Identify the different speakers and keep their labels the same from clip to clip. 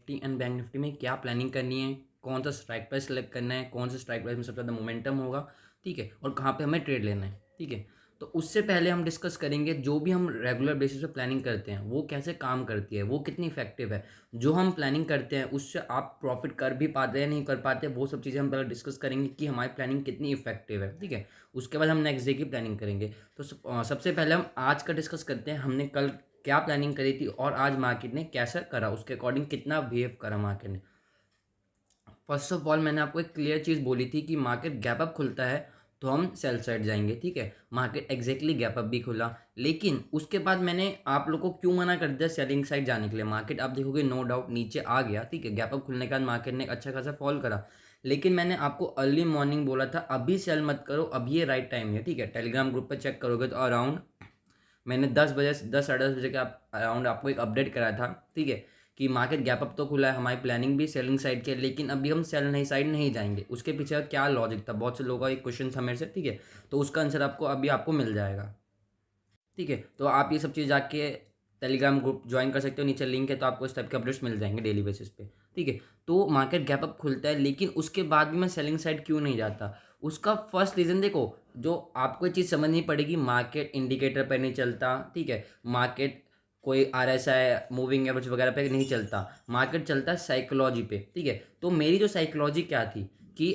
Speaker 1: Nifty and bank Nifty में क्या planning करनी है, कौन सा स्ट्राइक प्राइस सेलेक्ट करना है, कौन सा स्ट्राइक प्राइस में सबसे ज़्यादा मोमेंटम होगा, ठीक है, और कहाँ पे हमें ट्रेड लेना है, ठीक है। तो उससे पहले हम डिस्कस करेंगे जो भी हम रेगुलर बेसिस पे प्लानिंग करते हैं वो कैसे काम करती है, वो कितनी इफेक्टिव है। जो हम प्लानिंग करते हैं उससे आप प्रॉफिट कर भी पाते हैं नहीं कर पाते, वो सब चीज़ें हम पहले डिस्कस करेंगे कि हमारी प्लानिंग कितनी इफेक्टिव है, ठीक है। उसके बाद हम नेक्स्ट डे की प्लानिंग करेंगे। तो सबसे पहले हम आज का डिस्कस करते हैं, हमने कल क्या प्लानिंग करी थी और आज मार्केट ने कैसा करा, उसके अकॉर्डिंग कितना बिहेव करा मार्केट ने। फर्स्ट ऑफ ऑल मैंने आपको एक क्लियर चीज़ बोली थी कि मार्केट गैप अप खुलता है तो हम सेल साइड जाएंगे, ठीक है। मार्केट एग्जैक्टली गैप अप भी खुला, लेकिन उसके बाद मैंने आप लोग को क्यों मना कर दिया सेलिंग साइड जाने के लिए। मार्केट आप देखोगे नो डाउट नीचे आ गया, ठीक है। गैप अप खुलने के बाद मार्केट ने अच्छा खासा फॉल करा, लेकिन मैंने आपको अर्ली मॉर्निंग बोला था अभी सेल मत करो, अभी ये राइट टाइम है, ठीक है। टेलीग्राम ग्रुप पे चेक करोगे तो अराउंड मैंने 10 बजे 10 साढ़े 10 बजे के अराउंड आपको एक अपडेट करा था, ठीक है, कि मार्केट गैप अप तो खुला है, हमारी प्लानिंग भी सेलिंग साइड की है, लेकिन अभी हम सेल नहीं साइड नहीं जाएंगे। उसके पीछे का क्या लॉजिक था, बहुत से लोगों का एक क्वेश्चन था मेरे से, ठीक है। तो उसका आंसर आपको अभी आपको मिल जाएगा, ठीक है। तो आप ये सब चीज़ जाके टेलीग्राम ग्रुप ज्वाइन कर सकते हो, नीचे लिंक है, तो आपको इस टाइप के अपडेट्स मिल जाएंगे डेली बेसिस पे, ठीक है। तो मार्केट गैप अप खुलता है, लेकिन उसके बाद भी मैं सेलिंग साइड क्यों नहीं जाता। उसका फर्स्ट रीज़न देखो, जो आपको ये चीज़ समझनी पड़ेगी, मार्केट इंडिकेटर पर नहीं चलता, ठीक है। मार्केट कोई RSI मूविंग एवरेज वगैरह पे नहीं चलता, मार्केट चलता है साइकोलॉजी पे, ठीक है। तो मेरी जो साइकोलॉजी क्या थी कि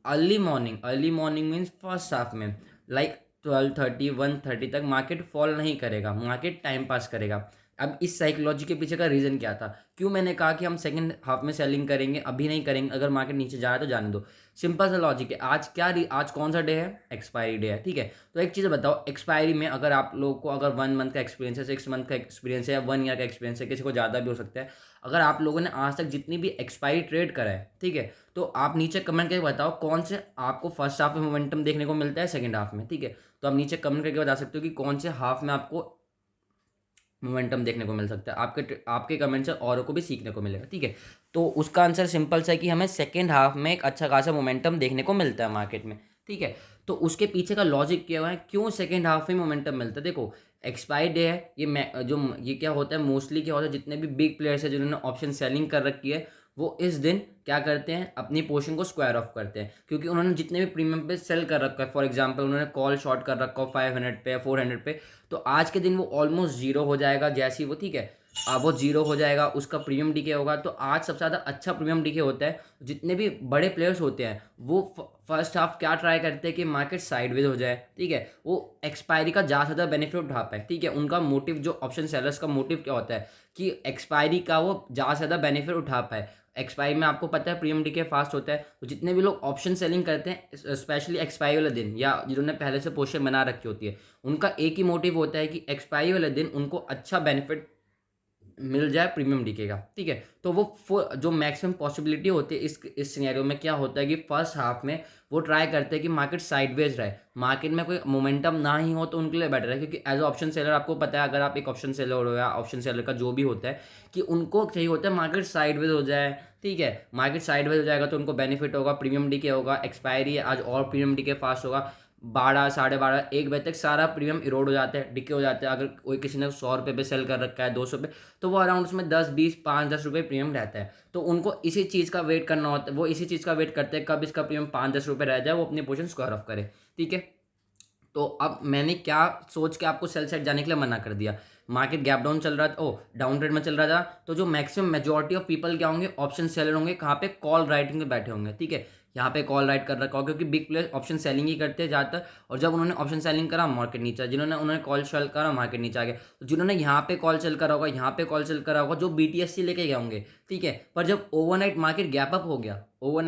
Speaker 1: early morning means first half में लाइक 12:30 1:30 तक मार्केट फॉल नहीं करेगा, मार्केट टाइम पास करेगा। अब इस साइकोलॉजी के पीछे का रीज़न क्या था, क्यों मैंने कहा कि हम सेकंड हाफ में सेलिंग करेंगे, अभी नहीं करेंगे, अगर मार्केट नीचे जा रहा है तो जाने दो। सिंपल सा लॉजिक है। आज कौन सा डे है, एक्सपायरी डे है, ठीक है। तो एक चीज़ बताओ, एक्सपायरी में अगर आप लोगों को अगर 1 मंथ का एक्सपीरियंस है, 6 मंथ का एक्सपीरियंस है, या 1 ईयर का एक्सपीरियंस है, किसी को ज़्यादा भी हो सकता है, अगर आप लोगों ने आज तक जितनी भी एक्सपायरी ट्रेड करा है, ठीक है, तो आप नीचे कमेंट करके बताओ कौन से आपको फर्स्ट हाफ में मोमेंटम देखने को मिलता है, सेकंड हाफ में, ठीक है। तो आप नीचे कमेंट करके बता सकते हो कि कौन से हाफ में आपको मोमेंटम देखने को मिल सकता है। आपके कमेंट से औरों को भी सीखने को मिलेगा, ठीक है। तो उसका आंसर सिंपल सा है कि हमें सेकेंड हाफ में एक अच्छा खासा मोमेंटम देखने को मिलता है मार्केट में, ठीक है। तो उसके पीछे का लॉजिक क्या हुआ है, क्यों सेकेंड हाफ में मोमेंटम मिलता है। देखो, एक्सपायरी डे है, ये क्या होता है, मोस्टली क्या होता है, जितने भी बिग प्लेयर्स है जिन्होंने ऑप्शन सेलिंग कर रखी है, वो इस दिन क्या करते हैं, अपनी पोर्शन को स्क्वायर ऑफ करते हैं, क्योंकि उन्होंने जितने भी प्रीमियम पे सेल कर रखा है, फॉर एग्जांपल उन्होंने कॉल शॉर्ट कर रखा हो 500 पे या 400 पे, तो आज के दिन वो ऑलमोस्ट जीरो हो जाएगा जैसे ही वो, ठीक है। वो जीरो हो जाएगा, उसका प्रीमियम डीके होगा। तो आज सबसे ज़्यादा अच्छा प्रीमियम डीके होता है। जितने भी बड़े प्लेयर्स होते हैं वो फर्स्ट हाफ क्या ट्राई करते हैं कि मार्केट साइडवेज हो जाए, ठीक है, वो एक्सपायरी का ज़्यादा से ज़्यादा बेनिफिट उठा पाए, ठीक है। उनका मोटिव, जो ऑप्शन सेलर्स का मोटिव क्या होता है कि एक्सपायरी का वो ज़्यादा से ज़्यादा बेनिफिट उठा पाए। एक्सपायरी में आपको पता है प्रीमियम डीके फास्ट होता है, तो जितने भी लोग ऑप्शन सेलिंग करते हैं स्पेशली एक्सपायरी वाले दिन, या जिन्होंने पहले से पोजीशन बना रखी होती है, उनका एक ही मोटिव होता है कि एक्सपायरी वाले दिन उनको अच्छा बेनिफिट मिल जाए प्रीमियम डीके का, ठीक है। तो वो जो मैक्सिमम पॉसिबिलिटी होती है इस सिनेरियो में क्या होता है कि फर्स्ट हाफ में वो ट्राई करते हैं कि मार्केट साइडवेज रहे, मार्केट में कोई मोमेंटम ना ही हो, तो उनके लिए बेटर है। क्योंकि एज ऑप्शन सेलर आपको पता है, अगर आप एक ऑप्शन सेलर हो या ऑप्शन सेलर का जो भी होता है, कि उनको चाहिए होता है मार्केट साइडवेज हो जाए, ठीक है। मार्केट साइडवेज हो जाएगा तो उनको बेनिफिट होगा, प्रीमियम डीके होगा, एक्सपायरी आज और प्रीमियम डीके फास्ट होगा, 12 साढ़े 12 1 बजे तक सारा प्रीमियम इरोड हो जाता है, डिके हो जाता है। अगर कोई किसी ने 100 रुपये पे सेल कर रखा है, 200 पे, तो वो अराउंड उसमें 10 20 5 10 रुपये प्रीमियम रहता है। तो उनको इसी चीज़ का वेट करना होता है, वो इसी चीज़ का वेट करते हैं कब इसका प्रीमियम 5 10 रुपये रह जाए, वो अपनी पोजीशन स्क्वायर ऑफ करे, ठीक है। तो अब मैंने क्या सोच के आपको सेल साइड जाने के लिए मना कर दिया। मार्केट गैप डाउन चल रहा था, डाउन ट्रेड में चल रहा था, तो जो मैक्सिमम मेजॉरिटी ऑफ पीपल क्या होंगे, ऑप्शन सेलर होंगे, कहाँ पे, कॉल राइटिंग में बैठे होंगे, ठीक है। यहाँ पे कॉल राइट कर रखा हो, क्योंकि बिग प्लेयर ऑप्शन सेलिंग ही करते हैं ज़्यादातर। और जब उन्होंने ऑप्शन सेलिंग करा, मार्केट नीचे, उन्होंने कॉल सेल करा, मार्केट नीचे आ गया। तो जिन्होंने यहाँ पे कॉल सेल करा होगा, यहाँ पे कॉल सेल करा होगा, जो BTSC लेके गए होंगे, ठीक है। पर जब ओवरनाइट मार्केट गैप अप हो गया,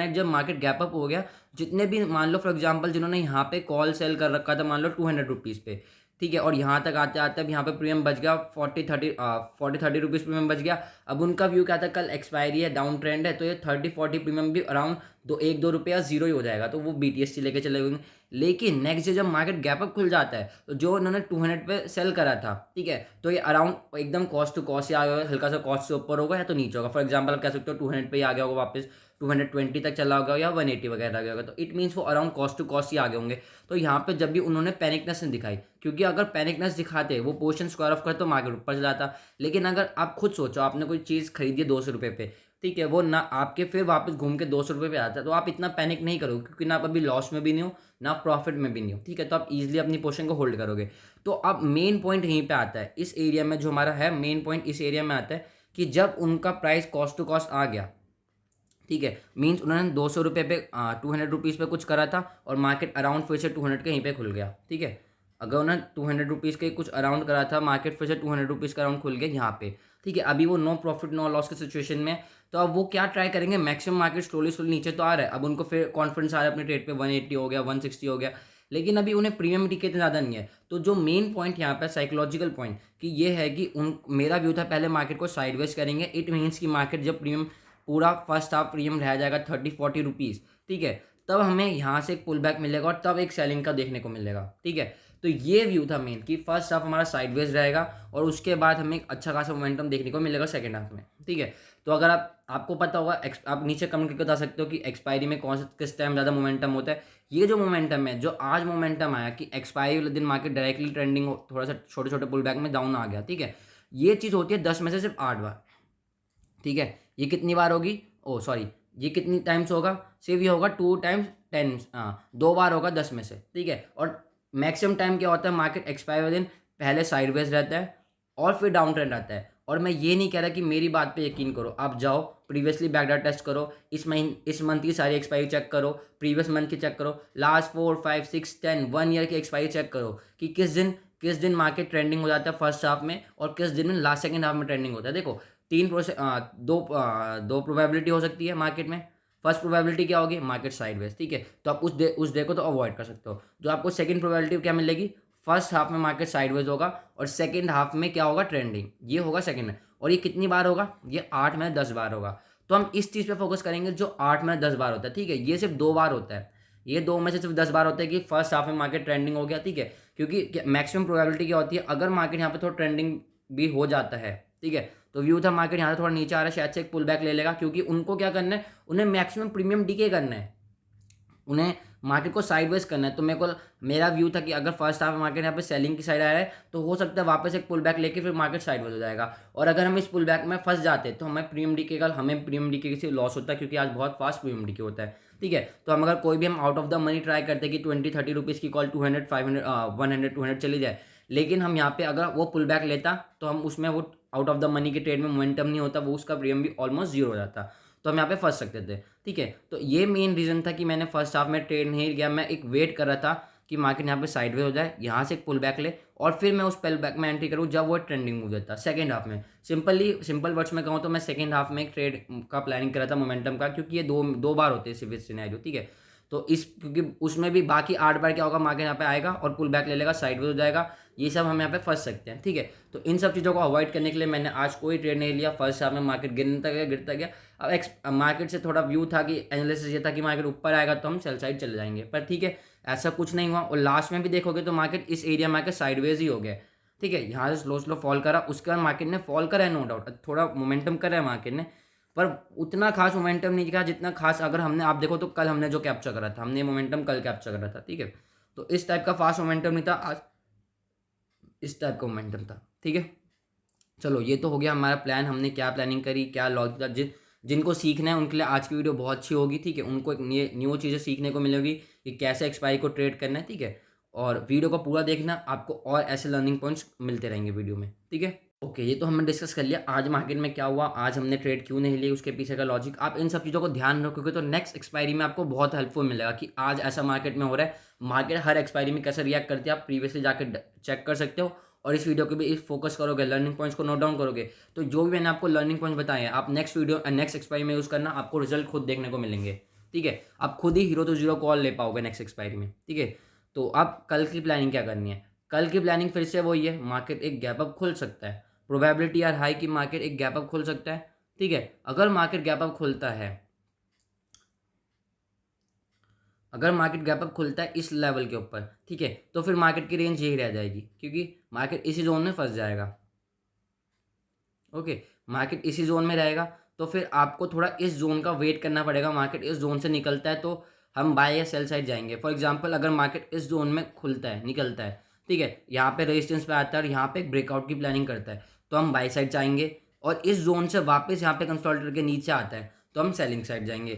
Speaker 1: जब मार्केट गैप अप हो गया, जितने भी मान लो फॉर एग्जांपल जिन्होंने यहाँ पे कॉल सेल कर रखा था, मान लो 200 रुपीज़ पे, ठीक है, और यहाँ तक आते आते अब यहाँ पे प्रीमियम बच गया 40 30 प्रीमियम बच गया। अब उनका व्यू क्या था, कल एक्सपायरी है, डाउन ट्रेंड है, तो ये 30 40 प्रीमियम भी अराउंड 1 2 रुपया जीरो ही हो जाएगा, तो वो BTSC लेके चले गए। लेकिन नेक्स्ट डे जब मार्केट गैप अप खुल जाता है, तो जो उन्होंने 200 पे सेल करा था, ठीक है, तो ये अराउंड एकदम कॉस्ट टू कॉस्ट आ गया, हल्का सा कॉस्ट से ऊपर होगा या तो नीचे होगा। फॉर एग्जाम्पल आप कह सकते हो 200 पे ही आ गया होगा वापस, 220 तक चला होगा या 180 वगैरह आ गया होगा, तो इट मीन्स वो अराउंड कॉस्ट टू कॉस्ट ही आगे होंगे। तो यहाँ पे जब भी उन्होंने पैनिकनेस नहीं दिखाई, क्योंकि अगर पैनिकनेस दिखाते, वो पोजीशन स्क्वायर ऑफ करते, तो मार्केट ऊपर चला जाता। लेकिन अगर आप खुद सोचो, आपने कोई चीज़ खरीदी है 200 रुपये पे, ठीक है, वो ना आपके फिर वापस घूम के 200 रुपये पे आता है, तो आप इतना पैनिक नहीं करोगे क्योंकि ना आप अभी लॉस में भी नहीं हो ना प्रॉफिट में भी नहीं हो, ठीक है। तो आप इजीली अपनी पोजीशन को होल्ड करोगे। तो अब मेन पॉइंट यहीं पे आता है, इस एरिया में जो हमारा है मेन पॉइंट इस एरिया में आता है कि जब उनका प्राइस कॉस्ट टू कॉस्ट आ गया, ठीक है, मीन्स उन्होंने 200 रुपये पे 200 रुपीज़ पे कुछ करा था और मार्केट अराउंड फिर से 200 के यहीं पे खुल गया, ठीक है। अगर उन्होंने 200 रुपीज़ के कुछ अराउंड करा था, मार्केट फिर से 200 रुपीज़ का अराउंड खुल गया यहाँ पे, ठीक है। अभी वो नो प्रॉफिट नो लॉस की सिचुएशन में है, तो अब वो क्या ट्राई करेंगे, मैक्सिमम मार्केट स्लोली स्लोली नीचे तो आ रहा है, अब उनको फिर कॉन्फिडेंस आ रहा है अपने ट्रेड पे 180 हो गया 160 हो गया, लेकिन अभी उन्हें प्रीमियम टिके इतना ज़्यादा नहीं है। तो जो मेन पॉइंट यहाँ पे साइकोलॉजिकल पॉइंट कि ये है कि उन मेरा व्यू था पहले मार्केट को साइडवेज करेंगे, इट मीन्स कि मार्केट जब प्रीमियम पूरा फर्स्ट हाफ प्रीमियम रह जाएगा 30-40 रुपीज़, ठीक है, तब हमें यहाँ से एक पुल बैक मिलेगा और तब एक सेलिंग का देखने को मिलेगा, ठीक है। तो ये व्यू था मेन कि फर्स्ट हाफ हमारा साइडवेज रहेगा और उसके बाद हमें एक अच्छा खासा मोमेंटम देखने को मिलेगा सेकंड हाफ में, ठीक है। तो अगर आपको पता होगा, आप नीचे कमेंट करके बता सकते हो कि एक्सपायरी में कौन सा किस टाइम ज़्यादा मोमेंटम होता है। ये जो मोमेंटम है, जो आज मोमेंटम आया कि एक्सपायरी वाले दिन मार्केट डायरेक्टली ट्रेंडिंग हो, थोड़ा सा छोटे छोटे पुल बैक में डाउन आ गया, ठीक है, ये चीज़ होती है 10 में से सिर्फ 8 बार, ठीक है। ये कितनी बार होगी, ओ सॉरी, ये कितनी टाइम्स होगा, सिर्फ ये होगा 2 टाइम्स 10, हाँ 2 बार होगा 10 में से, ठीक है। और मैक्सिमम टाइम क्या होता है, मार्केट एक्सपायर वाले दिन पहले साइडवेज रहता है और फिर डाउन ट्रेंड आता है। और मैं ये नहीं कह रहा कि मेरी बात पे यकीन करो, आप जाओ प्रीवियसली बैकडाटा टेस्ट करो, इस मंथ की सारी एक्सपायरी चेक करो, प्रीवियस मंथ की चेक करो, लास्ट 4 5 6 10 1 ईयर की एक्सपायरी चेक करो कि किस दिन मार्केट ट्रेंडिंग हो जाता है फर्स्ट हाफ में और किस दिन में लास्ट सेकंड हाफ में ट्रेंडिंग होता है। देखो दो प्रोबेबिलिटी हो सकती है मार्केट में। फर्स्ट प्रोबेबिलिटी क्या होगी, मार्केट साइडवेज, ठीक है, तो आप उस डे को तो अवॉइड कर सकते हो। जो आपको सेकंड प्रोबेबिलिटी क्या मिलेगी, फर्स्ट हाफ में मार्केट साइडवेज होगा और सेकंड हाफ में क्या होगा, ट्रेंडिंग, ये होगा सेकंड। और ये कितनी बार होगा, ये 8 में 10 बार होगा। तो हम इस चीज़ पे फोकस करेंगे जो 8 में 10 बार होता है, ठीक है। ये सिर्फ 2 बार होता है, ये 2 में से सिर्फ 10 बार होता है कि फर्स्ट हाफ में मार्केट ट्रेंडिंग हो गया, ठीक है। क्योंकि मैक्सिमम प्रोबेबिलिटी क्या होती है, अगर मार्केट यहाँ पे थोड़ा ट्रेंडिंग भी हो जाता है, ठीक है, तो व्यू था मार्केट यहाँ से थोड़ा नीचे आ रहा है, शायद से एक पुल बैक ले लेगा, क्योंकि उनको क्या करना है, उन्हें मैक्सिमम प्रीमियम डीके करना है, उन्हें मार्केट को साइडवेज करना है। तो मेरा व्यू था कि अगर फर्स्ट हाफ मार्केट यहाँ पे सेलिंग की साइड आ रहा है तो हो सकता है वापस एक पुल बैक लेके फिर मार्केट साइडवेज हो जाएगा। और अगर हम इस पुल बैक में फंस जाते तो हमें प्रीमियम डीके से लॉस होता है, क्योंकि आज बहुत फास्ट प्रीमियम डीके होता है, ठीक है। तो हम अगर कोई भी हम out of the money try करते हैं कि 20-30 रुपीज़ की कॉल 200 500 100 200 चली जाए, लेकिन हम यहाँ पे अगर वो पुल बैक लेता तो हम उसमें वो आउट ऑफ द मनी के ट्रेड में मोमेंटम नहीं होता, वो उसका प्रीमियम भी ऑलमोस्ट जीरो हो जाता, तो हम यहाँ पे फंस सकते थे, ठीक है। तो ये मेन रीज़न था कि मैंने फर्स्ट हाफ में ट्रेड नहीं किया, मैं एक वेट कर रहा था कि मार्केट यहाँ पे साइडवेज हो जाए, यहाँ से एक पुल बैक ले और फिर मैं उस पुल बैक में एंट्री करूँ जब वो ट्रेंडिंग मूव देता सेकंड हाफ में। सिंपल वर्ड्स में कहूँ तो मैं सेकंड हाफ में एक ट्रेड का प्लानिंग कर रहा था मोमेंटम का, क्योंकि ये दो बार होते हैं सिर्फ इस सिनेरियो, ठीक है। तो क्योंकि उसमें भी बाकी 8 बार क्या होगा, मार्केट यहाँ पे आएगा और पुल बैक ले लेगा, साइडवेज हो जाएगा, ये सब हम यहाँ पे फंस सकते हैं, ठीक है। तो इन सब चीज़ों को अवॉइड करने के लिए मैंने आज कोई ट्रेड नहीं लिया। फर्स्ट हाफ में मार्केट गिरता गया। अब मार्केट से थोड़ा व्यू था कि एनालिसिस ये था कि मार्केट ऊपर आएगा तो हम सेल साइड चले जाएंगे, पर ठीक है, ऐसा कुछ नहीं हुआ। और लास्ट में भी देखोगे तो मार्केट इस एरिया मार्केट साइडवेज ही हो गया, ठीक है। यहाँ से स्लो फॉल करा, उसके बाद मार्केट ने फॉल करा है, नो डाउट थोड़ा मोमेंटम करा है मार्केट ने, पर उतना खास मोमेंटम नहीं दिखा जितना खास अगर हमने, आप देखो तो कल हमने जो कैप्चर करा था, हमने मोमेंटम कल कैप्चर करा था, ठीक है। तो इस टाइप का फास्ट मोमेंटम नहीं था आज, इस टाइप का मोमेंटम था, ठीक है। चलो ये तो हो गया हमारा प्लान, हमने क्या प्लानिंग करी, क्या लॉजिक था। जिनको सीखना है उनके लिए आज की वीडियो बहुत अच्छी होगी, ठीक है। उनको एक न्यू चीज़ें सीखने को मिलेगी कि कैसे एक्सपायरी को ट्रेड करना है, ठीक है। और वीडियो को पूरा देखना, आपको और ऐसे लर्निंग पॉइंट्स मिलते रहेंगे वीडियो में, ठीक है। ओके, ये तो हमने डिस्कस कर लिया आज मार्केट में क्या हुआ, आज हमने ट्रेड क्यों नहीं ली, उसके पीछे का लॉजिक। आप इन सब चीज़ों को ध्यान रखोगे तो नेक्स्ट एक्सपायरी में आपको बहुत हेल्पफुल मिलेगा कि आज ऐसा मार्केट में हो रहा है, मार्केट हर एक्सपायरी में कैसे रिएक्ट करती है, आप प्रीवियसली जाकर चेक कर सकते हो। और इस वीडियो के भी इस फोकस करोगे, लर्निंग पॉइंट्स को नोट डाउन करोगे, तो जो भी मैंने आपको लर्निंग पॉइंट्स बताए हैं आप नेक्स्ट एक्सपायरी में यूज़ करना, आपको रिजल्ट खुद देखने को मिलेंगे, ठीक है। आप खुद ही 0 to 0 कॉल ले पाओगे नेक्स्ट एक्सपायरी में, ठीक है। तो अब कल की प्लानिंग क्या करनी है, कल की प्लानिंग फिर से वही है, मार्केट एक गैप अप खुल सकता है, प्रोबेबिलिटी आर हाई कि मार्केट एक गैप अप खुल सकता है, ठीक है। अगर मार्केट गैप अप खुलता है, अगर मार्केट गैप अप खुलता है इस लेवल के ऊपर, ठीक है, तो फिर मार्केट की रेंज यही रह जाएगी, क्योंकि मार्केट इसी जोन में फंस जाएगा। ओके, मार्केट इसी जोन में रहेगा, तो फिर आपको थोड़ा इस जोन का वेट करना पड़ेगा। मार्केट इस जोन से निकलता है तो हम बाय या सेल साइड जाएंगे। फॉर एग्जांपल अगर मार्केट इस जोन में खुलता है, निकलता है, ठीक है, यहाँ पे रेजिस्टेंस पे आता है और यहाँ पे एक ब्रेकआउट की प्लानिंग करता है, तो हम बाय साइड जाएंगे। और इस जोन से वापस यहाँ पे कंसोलिडेट के नीचे आता है तो हम सेलिंग साइड जाएंगे,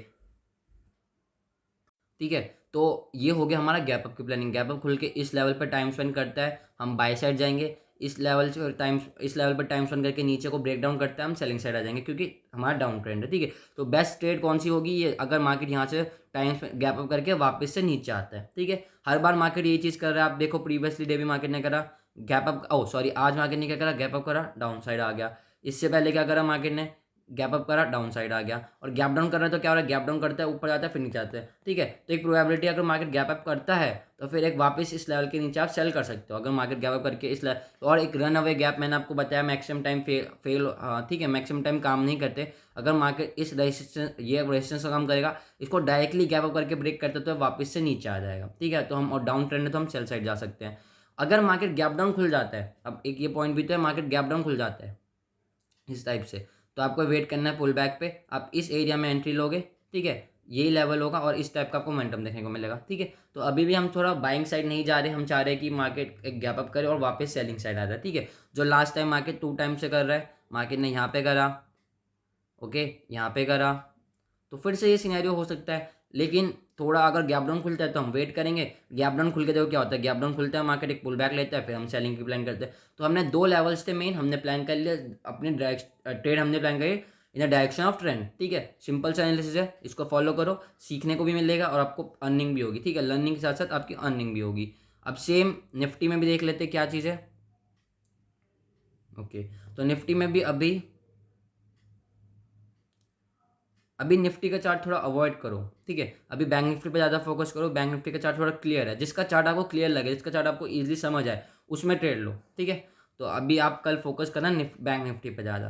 Speaker 1: ठीक है। तो ये हो गया हमारा गैप अप की प्लानिंग। गैप अप खुल के इस लेवल पर टाइम स्पेंड करता है, हम बाय साइड जाएंगे। इस लेवल पर टाइम स्पेंड करके नीचे को ब्रेक डाउन करता है, हम सेलिंग साइड आ जाएंगे क्योंकि हमारा डाउन ट्रेंड है, ठीक है। तो बेस्ट ट्रेड कौन सी होगी, ये अगर मार्केट यहाँ से टाइम गैप अप करके वापस से नीचे आता है, ठीक है। हर बार मार्केट यही चीज़ कर रहा है, आप देखो प्रीवियसली डे भी मार्केट ने करा गैप अप, ओ सॉरी आज मार्केट ने क्या करा, गैप अप करा, डाउन साइड आ गया। इससे पहले क्या करा मार्केट ने, गैप अप करा, डाउन साइड आ गया। और गैप डाउन कर रहा है तो क्या हो रहा है, गैप डाउन करता है, ऊपर जाता है, फिर नीचे आता है, ठीक है। तो एक प्रोबेबिलिटी अगर मार्केट गैप अप करता है तो फिर एक वापस इस लेवल के नीचे आप सेल कर सकते हो, अगर मार्केट गैप अप करके इस लेवल। और एक रन अवे गैप मैंने आपको बताया मैक्सिमम टाइम फेल, ठीक है, मैक्सिमम टाइम काम नहीं करते। अगर मार्केट इस रेजिस्टेंस का काम करेगा, इसको डायरेक्टली गैप अप करके ब्रेक करते तो वापस से नीचे आ जाएगा, ठीक है। तो हम, और डाउन ट्रेंड है तो हम सेल साइड जा सकते हैं। अगर मार्केट गैप डाउन खुल जाता है, अब एक ये पॉइंट भी तो है, मार्केट गैप डाउन खुल जाता है इस टाइप से, तो आपको वेट करना है पुल बैक पे, आप इस एरिया में एंट्री लोगे, ठीक है। यही लेवल होगा और इस टाइप का आपको मोमेंटम देखने को मिलेगा, ठीक है। तो अभी भी हम थोड़ा बाइंग साइड नहीं जा रहे, हम चाह रहे हैं कि मार्केट एक गैप अप करे और वापस सेलिंग साइड आ जाए, ठीक है। जो लास्ट टाइम मार्केट 2 टाइम से कर रहा है, मार्केट ने यहाँ पे करा, ओके, यहाँ पे करा, तो फिर से ये सिनेरियो हो सकता है। लेकिन थोड़ा अगर गैप डाउन खुलता है तो हम वेट करेंगे। गैप डाउन खुल के देखो क्या होता है, गैप डाउन खुलता है, मार्केट एक पुल बैक लेता है, फिर हम सेलिंग की प्लान करते हैं। तो हमने 2 लेवल्स थे मेन, हमने प्लान कर लिया अपने ट्रेड, हमने प्लान करी in the direction of trend, ठीक है। सिंपल सा एनालिसिस है, इसको फॉलो करो, सीखने को भी मिलेगा और आपको अर्निंग भी होगी, ठीक है। लर्निंग के साथ साथ आपकी अर्निंग भी होगी। अब सेम निफ्टी में भी देख लेते क्या चीज़ है, ओके। तो निफ्टी में भी अभी निफ्टी का चार्ट थोड़ा अवॉइड करो, ठीक है। अभी बैंक निफ्टी पे ज़्यादा फोकस करो, बैंक निफ्टी का चार्ट थोड़ा क्लियर है, जिसका चार्ट आपको क्लियर लगे, जिसका चार्ट आपको इजीली समझ आए, उसमें ट्रेड लो, ठीक है। तो अभी आप कल फोकस करना बैंक निफ्टी पे ज़्यादा।